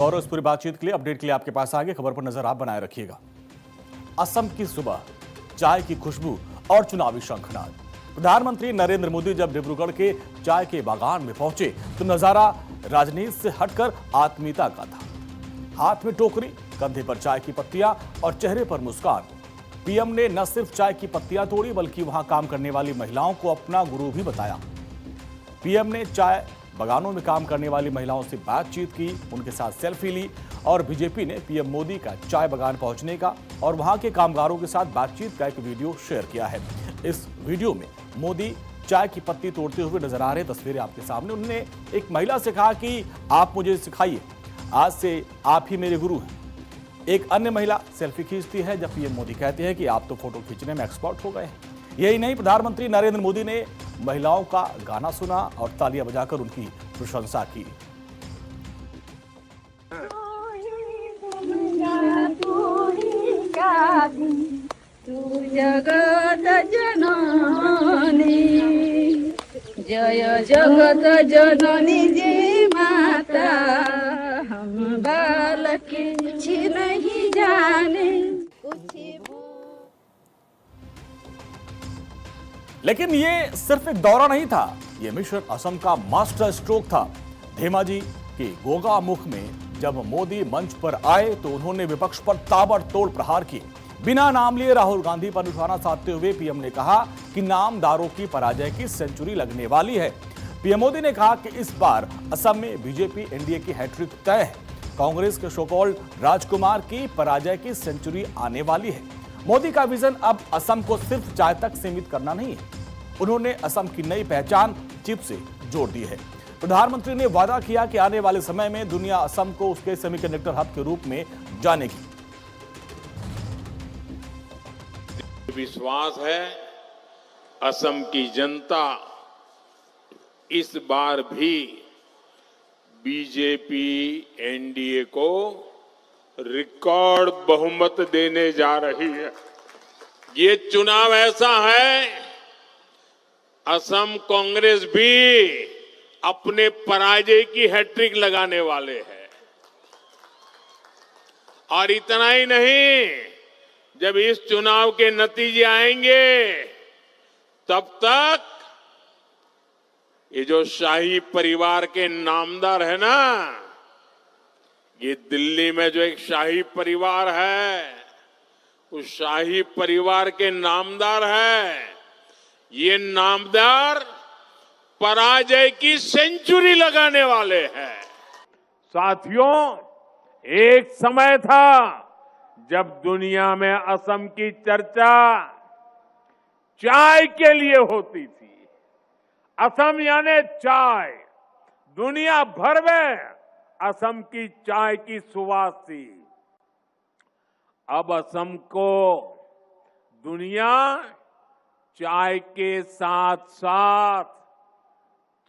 और इस पूरी बातचीत के लिए, अपडेट के लिए आपके पास आगे खबर पर नजर आप बनाए रखिएगा। असम की सुबह, चाय की खुशबू और चुनावी शंखनाद। प्रधानमंत्री नरेंद्र मोदी जब डिब्रूगढ़ के चाय के बागान में पहुंचे तो नजारा राजनीति से हटकर आत्मीयता का था। हाथ में टोकरी, कंधे पर चाय की पत्तियां और चेहरे पर मुस्कान। पीएम ने न सिर्फ चाय की पत्तियां तोड़ी बल्कि वहां काम करने वाली महिलाओं को अपना गुरु भी बताया। पीएम ने चाय बागानों में काम करने वाली महिलाओं से बातचीत की, उनके साथ सेल्फी ली और बीजेपी ने पीएम मोदी का चाय बागान पहुंचने का और वहां के कामगारों के साथ बातचीत का एक वीडियो शेयर किया है। इस वीडियो में मोदी चाय की पत्ती तोड़ते हुए नजर आ रहे तस्वीरें आपके सामने। उन्होंने एक महिला से कहा कि आप मुझे सिखाइए, आज से आप ही मेरे गुरु हैं। एक अन्य महिला सेल्फी खींचती है जब पीएम मोदी कहते हैं कि आप तो फोटो खींचने में एक्सपर्ट हो गए हैं। यही नहीं, प्रधानमंत्री नरेंद्र मोदी ने महिलाओं का गाना सुना और तालियां बजाकर उनकी प्रशंसा की। तू जगत जननी, जय जगत जननी जय माता, हम बालक कुछ नहीं जाने। लेकिन ये सिर्फ एक दौरा नहीं था, ये मिशन असम का मास्टर स्ट्रोक था। धेमाजी के गोगा मुख में जब मोदी मंच पर आए तो उन्होंने विपक्ष पर ताबड़तोड़ प्रहार किए। बिना नाम लिए राहुल गांधी पर निशाना साधते हुए पीएम ने कहा कि नामदारों की पराजय की सेंचुरी लगने वाली है। पीएम मोदी ने कहा कि इस बार असम में बीजेपी एनडीए की हैट्रिक तय है। कांग्रेस के शोकॉल्ड राजकुमार की पराजय की सेंचुरी आने वाली है। मोदी का विजन अब असम को सिर्फ चाय तक सीमित करना नहीं है, उन्होंने असम की नई पहचान चिप से जोड़ दी है। प्रधानमंत्री ने वादा किया कि आने वाले समय में दुनिया असम को उसके सेमीकंडक्टर हब के रूप में जानेगी। विश्वास है असम की जनता इस बार भी बीजेपी एनडीए को रिकॉर्ड बहुमत देने जा रही है। ये चुनाव ऐसा है, असम कांग्रेस भी अपने पराजय की हैट्रिक लगाने वाले हैं। और इतना ही नहीं, जब इस चुनाव के नतीजे आएंगे तब तक ये जो शाही परिवार के नामदार है ना, ये दिल्ली में जो एक शाही परिवार है, उस शाही परिवार के नामदार है, ये नामदार पराजय की सेंचुरी लगाने वाले हैं। साथियों, एक समय था जब दुनिया में असम की चर्चा चाय के लिए होती थी। असम यानी चाय, दुनिया भर में असम की चाय की सुवास थी। अब असम को दुनिया चाय के साथ साथ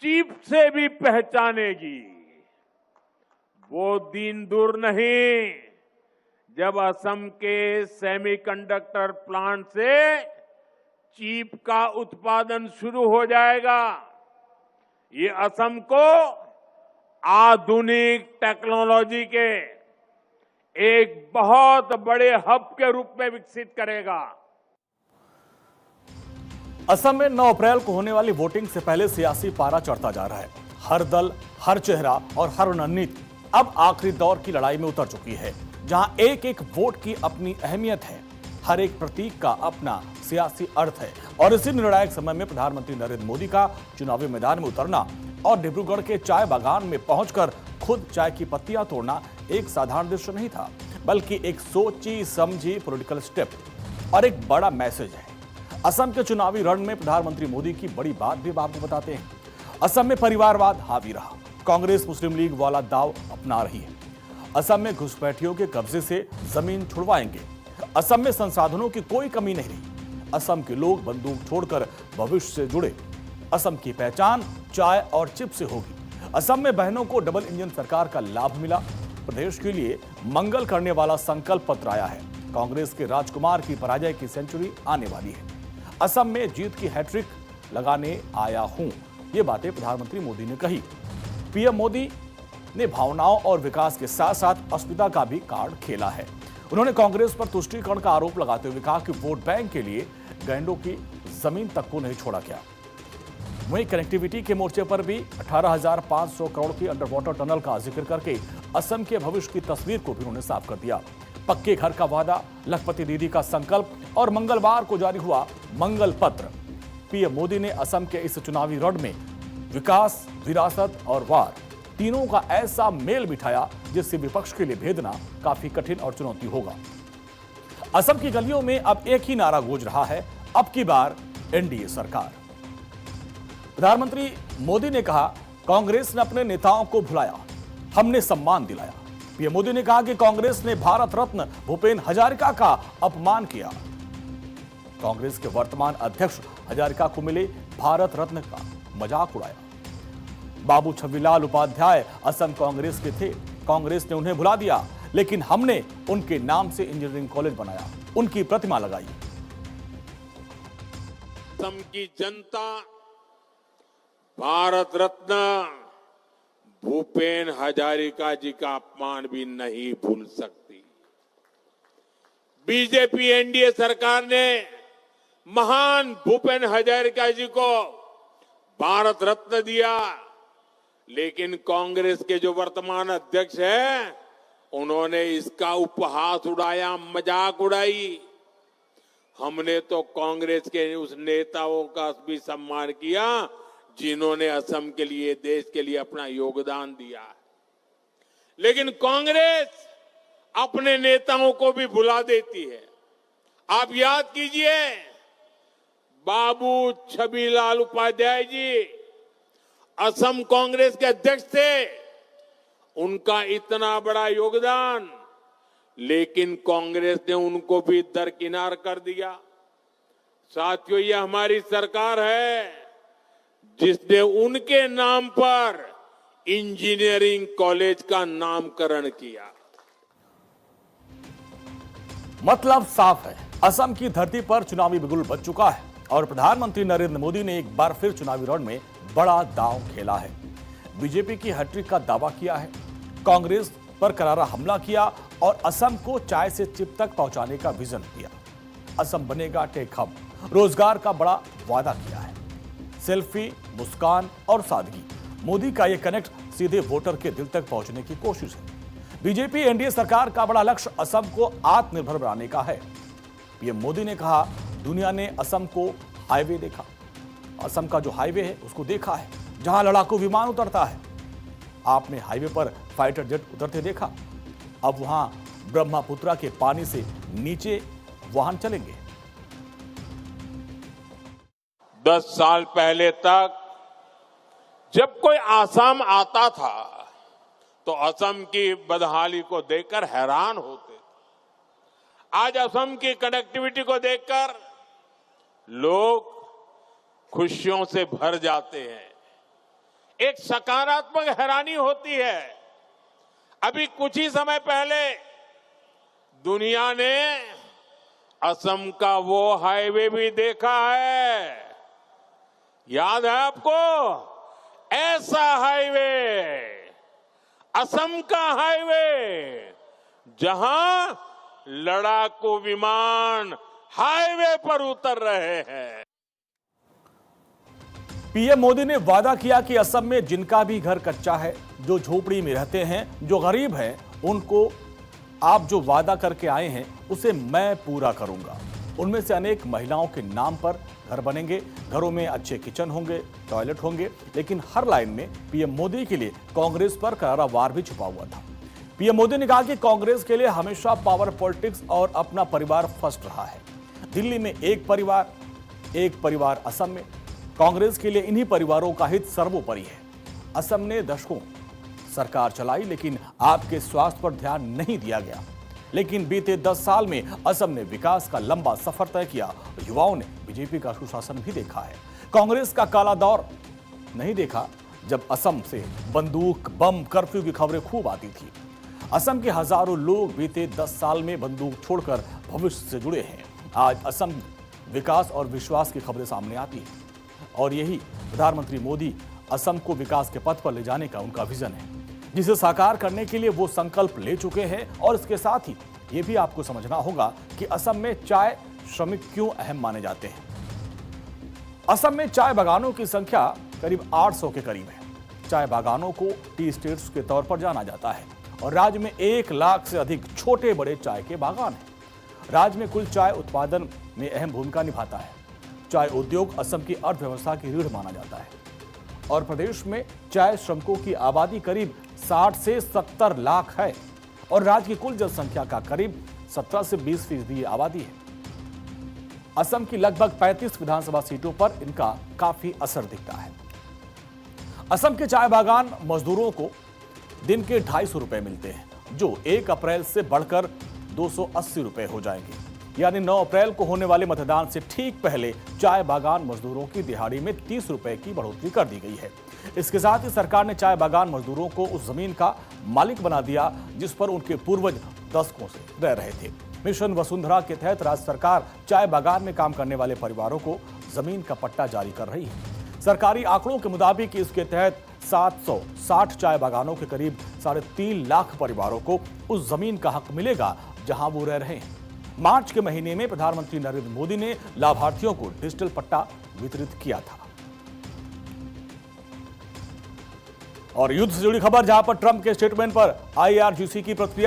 चीप से भी पहचानेगी। वो दिन दूर नहीं जब असम के सेमीकंडक्टर प्लांट से चीप का उत्पादन शुरू हो जाएगा। ये असम को आधुनिक टेक्नोलॉजी के एक बहुत बड़े हब के रूप में विकसित करेगा। असम में 9 अप्रैल को होने वाली वोटिंग से पहले सियासी पारा चढ़ता जा रहा है। हर दल, हर चेहरा और हर रणनीति अब आखिरी दौर की लड़ाई में उतर चुकी है, जहां एक एक वोट की अपनी अहमियत है, हर एक प्रतीक का अपना सियासी अर्थ है। और इसी निर्णायक समय में प्रधानमंत्री नरेंद्र मोदी का चुनावी मैदान में उतरना और डिब्रूगढ़ के चाय बागान में पहुंचकर खुद चाय की पत्तियां तोड़ना एक साधारण दृश्य नहीं था, बल्कि एक सोची समझी पॉलिटिकल स्टेप और एक बड़ा मैसेज है। असम के चुनावी रण में प्रधानमंत्री मोदी की बड़ी बात भी आपको बताते हैं। असम में परिवारवाद हावी रहा, कांग्रेस मुस्लिम लीग वाला दाव अपना रही है। असम में घुसपैठियों के कब्जे से जमीन छुड़वाएंगे। असम में संसाधनों की कोई कमी नहीं रही। असम के लोग बंदूक छोड़कर भविष्य से जुड़े। असम की पहचान चाय और चिप से होगी। असम में बहनों को डबल इंजन सरकार का लाभ मिला। प्रदेश के लिए मंगल करने वाला संकल्प पत्र आया है। कांग्रेस के राजकुमार की पराजय की सेंचुरी आने वाली है। असम में जीत की हैट्रिक लगाने आया हूं, ये बातें प्रधानमंत्री मोदी ने कही। पीएम मोदी ने भावनाओं और विकास के साथ साथ अस्मिता का भी कार्ड खेला है। उन्होंने कांग्रेस पर तुष्टीकरण का आरोप लगाते हुए कहा कि वोट बैंक के लिए गैंडों की जमीन तक को नहीं छोड़ा गया। वहीं कनेक्टिविटी के मोर्चे पर भी 18,500 करोड़ की अंडर वाटर टनल का जिक्र करके असम के भविष्य की तस्वीर को भी उन्होंने साफ कर दिया। पक्के घर का वादा, लखपति दीदी का संकल्प और मंगलवार को जारी हुआ मंगल पत्र। पीएम मोदी ने असम के इस चुनावी रण में विकास, विरासत और वार तीनों का ऐसा मेल बिठाया जिससे विपक्ष के लिए भेदना काफी कठिन और चुनौती होगा। असम की गलियों में अब एक ही नारा गूंज रहा है, अब की बार एनडीए सरकार। प्रधानमंत्री मोदी ने कहा, कांग्रेस ने अपने नेताओं को भुलाया, हमने सम्मान दिलाया। पीएम मोदी ने कहा कि कांग्रेस ने भारत रत्न भूपेन हजारिका का अपमान किया। कांग्रेस के वर्तमान अध्यक्ष हजारिका को मिले भारत रत्न का मजाक उड़ाया। बाबू छविलाल उपाध्याय असम कांग्रेस के थे, कांग्रेस ने उन्हें भुला दिया, लेकिन हमने उनके नाम से इंजीनियरिंग कॉलेज बनाया, उनकी प्रतिमा लगाई। असम की जनता भारत रत्न भूपेन हजारिका जी का अपमान भी नहीं भूल सकती। बीजेपी एनडीए सरकार ने महान भूपेन हजारिका जी को भारत रत्न दिया, लेकिन कांग्रेस के जो वर्तमान अध्यक्ष हैं, उन्होंने इसका उपहास उड़ाया, मजाक उड़ाई। हमने तो कांग्रेस के उस नेताओं का भी सम्मान किया जिन्होंने असम के लिए, देश के लिए अपना योगदान दिया। लेकिन कांग्रेस अपने नेताओं को भी भुला देती है। आप याद कीजिए, बाबू छबिलाल उपाध्याय जी असम कांग्रेस के अध्यक्ष थे, उनका इतना बड़ा योगदान, लेकिन कांग्रेस ने उनको भी दरकिनार कर दिया। साथियों, ये हमारी सरकार है जिसने उनके नाम पर इंजीनियरिंग कॉलेज का नामकरण किया। मतलब साफ है, असम की धरती पर चुनावी बिगुल बज चुका है और प्रधानमंत्री नरेंद्र मोदी ने एक बार फिर चुनावी रण में बड़ा दांव खेला है। बीजेपी की हैट्रिक का दावा किया है, कांग्रेस पर करारा हमला किया और असम को चाय से चिप तक पहुंचाने का विजन दिया। असम बनेगा टेक हब, रोजगार का बड़ा वादा किया है। सेल्फी, मुस्कान और सादगी, मोदी का यह कनेक्ट सीधे वोटर के दिल तक पहुंचने की कोशिश है। बीजेपी एनडीए सरकार का बड़ा लक्ष्य असम को आत्मनिर्भर बनाने का है। पीएम मोदी ने कहा, दुनिया ने असम को हाईवे देखा, असम का जो हाईवे है उसको देखा है, जहां लड़ाकू विमान उतरता है। आपने हाईवे पर फाइटर जेट उतरते देखा, अब वहां ब्रह्मपुत्रा के पानी से नीचे वाहन चलेंगे। 10 साल पहले तक जब कोई आसाम आता था तो असम की बदहाली को देखकर हैरान होते थे। आज असम की कनेक्टिविटी को देखकर लोग खुशियों से भर जाते हैं। एक सकारात्मक हैरानी होती है। अभी कुछ ही समय पहले दुनिया ने असम का वो हाईवे भी देखा है, याद है आपको? ऐसा हाईवे, असम का हाईवे, जहां लड़ाकू विमान हाईवे पर उतर रहे हैं। पीएम मोदी ने वादा किया कि असम में जिनका भी घर कच्चा है, जो झोपड़ी में रहते हैं, जो गरीब हैं, उनको आप जो वादा करके आए हैं उसे मैं पूरा करूंगा। उनमें से अनेक महिलाओं के नाम पर घर बनेंगे, घरों में अच्छे किचन होंगे, टॉयलेट होंगे, लेकिन हर लाइन में पीएम मोदी के लिए कांग्रेस पर करारा वार भी छुपा हुआ था। पीएम मोदी ने कहा कि कांग्रेस के लिए हमेशा पावर पॉलिटिक्स और अपना परिवार फर्स्ट रहा है। दिल्ली में एक परिवार असम में, कांग्रेस के लिए इन्हीं परिवारों का हित सर्वोपरि है। असम ने दशकों सरकार चलाई, लेकिन आपके स्वास्थ्य पर ध्यान नहीं दिया गया। लेकिन बीते 10 साल में असम ने विकास का लंबा सफर तय किया। युवाओं ने बीजेपी का सुशासन भी देखा है, कांग्रेस का काला दौर नहीं देखा, जब असम से बंदूक, बम, कर्फ्यू की खबरें खूब आती थी। असम के हजारों लोग बीते 10 साल में बंदूक छोड़कर भविष्य से जुड़े हैं। आज असम विकास और विश्वास की खबरें सामने आती हैं और यही प्रधानमंत्री मोदी असम को विकास के पथ पर ले जाने का उनका विजन है। जिसे साकार करने के लिए वो संकल्प ले चुके हैं। और इसके साथ ही ये भी आपको समझना होगा कि असम में चाय श्रमिक क्यों अहम माने जाते हैं। असम में चाय बागानों की संख्या करीब 800 के करीब है। चाय बागानों को टी स्टेट्स के तौर पर जाना जाता है और राज्य में 1 लाख से अधिक छोटे बड़े चाय के बागान हैं। राज्य में कुल चाय उत्पादन में अहम भूमिका निभाता है। चाय उद्योग असम की अर्थव्यवस्था की रीढ़ माना जाता है और प्रदेश में चाय श्रमिकों की आबादी करीब 60 से 70 लाख है और राज्य की कुल जनसंख्या का करीब 17 से 20% आबादी है। असम की लगभग 35 विधानसभा सीटों पर इनका काफी असर दिखता है। असम के चाय बागान मजदूरों को दिन के 250 रुपए मिलते हैं, जो 1 अप्रैल से बढ़कर 280 रुपए हो जाएंगे। यानी 9 अप्रैल को होने वाले मतदान से ठीक पहले चाय बागान मजदूरों की दिहाड़ी में 30 रुपए की बढ़ोतरी कर दी गई है। इसके साथ ही सरकार ने चाय बागान मजदूरों को उस जमीन का मालिक बना दिया जिस पर उनके पूर्वज दशकों से रह रहे थे। मिशन वसुंधरा के तहत राज्य सरकार चाय बागान में काम करने वाले परिवारों को जमीन का पट्टा जारी कर रही है। सरकारी आंकड़ों के मुताबिक इसके तहत 760 चाय बागानों के करीब 3.5 लाख परिवारों को उस जमीन का हक मिलेगा जहां वो रह रहे हैं। मार्च के महीने में प्रधानमंत्री नरेंद्र मोदी ने लाभार्थियों को डिजिटल पट्टा वितरित किया था। और युद्ध से जुड़ी खबर, जहां पर ट्रंप के स्टेटमेंट पर IRGC की प्रतिक्रिया